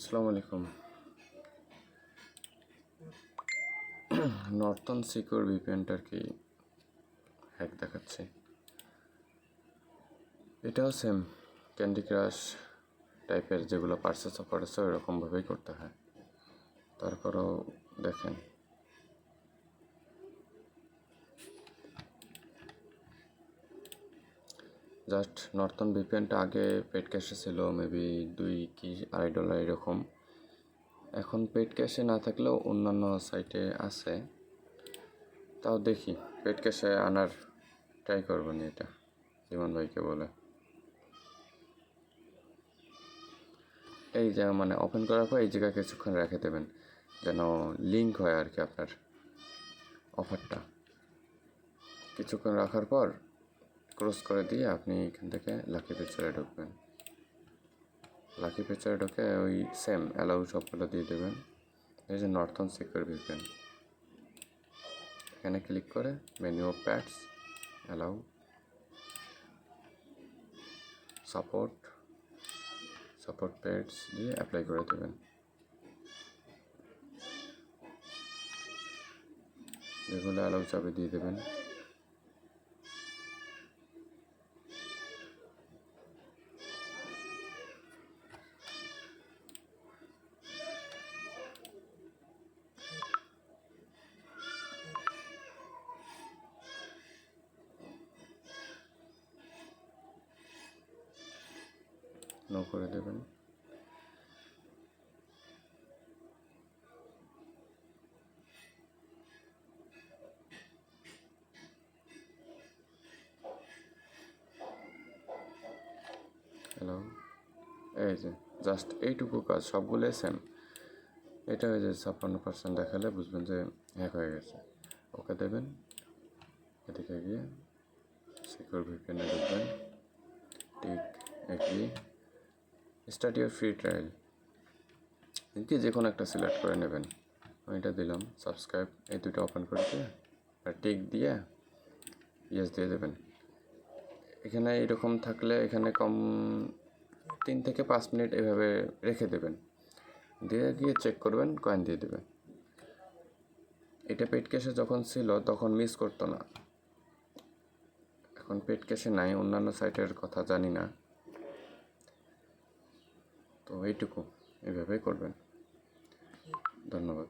আসসালামু আলাইকুম। Norton secure ভিপিএনটার কি হ্যাক দেখাচ্ছে। এটাও সেম ক্যান্ডি ক্রাশ টাইপের যেগুলো পার্সেস অফার আছে ওইরকমভাবেই করতে হয়। তারপরেও দেখেন, জাস্ট নর্টন ভিপিএনটা আগে পেড ক্যাশে ছিল, মেবি $2 কি $2.5 এরকম। এখন পেড ক্যাশে না থাকলেও অন্যান্য সাইটে আছে। তাও দেখি পেড ক্যাশে আনার ট্রাই করবেন। এটা জীবন ভাইকে বলে এই যে মানে ওপেন করার পর এই জায়গায় কিছুক্ষণ রেখে দেবেন যেন লিঙ্ক হয় আর কি আপনার অফারটা। কিছুক্ষণ রাখার পর ক্রস করে দিয়ে আপনি এখান থেকে লাকি পিকচারে ঢুকবেন। লাকি পিকচারে ঢুকে ওই সেম অ্যালাউ সবগুলো দিয়ে দেবেন। এই যে নর্টন সিকিউর ভিপিএন, এখানে ক্লিক করে menu of pads, allow, support pads দিয়ে অ্যাপ্লাই করে দেবেন। যেগুলো অ্যালাউ চাবে দিয়ে দেবেন। নো করে দেবেন। হ্যালো, এই যে জাস্ট এইটুকু কাজ, সবগুলোই সেম। এটা হয়ে যে 56% দেখালে বুঝবেন যে হ্যাক হয়ে গেছে। ওকে দেবেন, এদিকে গিয়ে সিকিউর ভিপিএনে ঢুকবেন, tick agree, start your free trial কি যে কোনো একটা সিলেক্ট করে নেবেন। আমি এটা দিলাম। সাবস্ক্রাইব, এই দুটো ওপেন করে দিয়ে আর টিক দিয়ে ইয়েস দিয়ে দেবেন। এখানে এরকম থাকলে এখানে 3 থেকে 5 মিনিট এভাবে রেখে দেবেন, দিয়ে গিয়ে চেক করবেন, কয়েন দিয়ে দেবেন। এটা পেড ক্যাশে যখন ছিল তখন মিস করতো না, এখন পেড ক্যাশে নাই। অন্যান্য সাইটের কথা জানি না, তো এইটুকু এভাবেই করবেন। ধন্যবাদ।